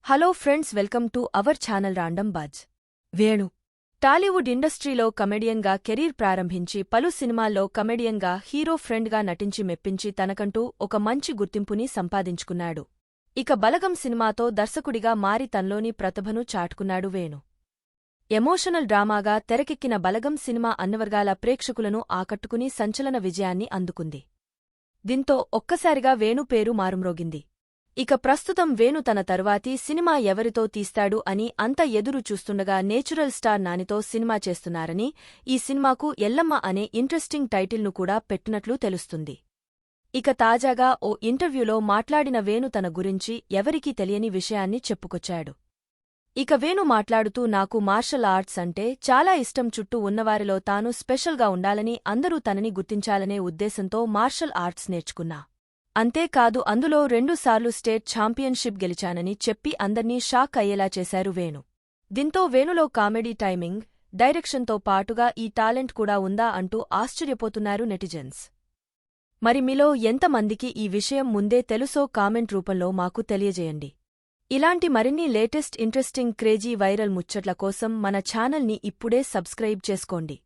Hello friends, welcome to our channel random buzz. Venu Tollywood ఇండస్ట్రీలో కమెడియన్గా career ప్రారంభించి పలు సినిమాల్లో కమెడియన్గా హీరో ఫ్రెండ్గా నటించి మెప్పించి తనకంటూ ఒక మంచి గుర్తింపుని సంపాదించుకున్నాడు. ఇక బలగం సినిమాతో దర్శకుడిగా మారి తనలోని ప్రతిభను చాటుకున్నాడు వేణు. ఎమోషనల్ డ్రామాగా తెరకెక్కిన బలగం సినిమా అన్నివర్గాల ప్రేక్షకులను ఆకట్టుకుని సంచలన విజయాన్ని అందుకుంది. దీంతో ఒక్కసారిగా వేణు పేరు మారుమ్రోగింది. ఇక ప్రస్తుతం వేణు తన తరువాతి సినిమా ఎవరితో తీస్తాడు అని అంత ఎదురు చూస్తుండగా నేచురల్ స్టార్ నానితో సినిమా చేస్తున్నారని, ఈ సినిమాకు ఎల్లమ్మ అనే ఇంట్రెస్టింగ్ టైటిల్ను కూడా పెట్టినట్లు తెలుస్తుంది. ఇక తాజాగా ఓ ఇంటర్వ్యూలో మాట్లాడిన వేణు తన గురించి ఎవరికీ తెలియని విషయాన్ని చెప్పుకొచ్చాడు. ఇక వేణు మాట్లాడుతూ, నాకు మార్షల్ ఆర్ట్స్ అంటే చాలా ఇష్టం. చుట్టూ ఉన్నవారిలో తాను స్పెషల్గా ఉండాలని, అందరూ తనని గుర్తించాలనే ఉద్దేశంతో మార్షల్ ఆర్ట్స్ నేర్చుకున్నా. అంతేకాదు, అందులో 2 సార్లు స్టేట్ ఛాంపియన్షిప్ గెలిచానని చెప్పి అందర్నీ షాక్ అయ్యేలా చేశారు వేణు. దీంతో వేణులో కామెడీ టైమింగ్, డైరెక్షన్తో పాటుగా ఈ టాలెంట్ కూడా ఉందా అంటూ ఆశ్చర్యపోతున్నారు నెటిజన్స్. మరి మీలో ఎంతమందికి ఈ విషయం ముందే తెలుసో కామెంట్ రూపంలో మాకు తెలియజేయండి. ఇలాంటి మరిన్ని లేటెస్ట్ ఇంట్రెస్టింగ్ క్రేజీ వైరల్ ముచ్చట్ల కోసం మన ఛానల్ని ఇప్పుడే సబ్స్క్రైబ్ చేసుకోండి.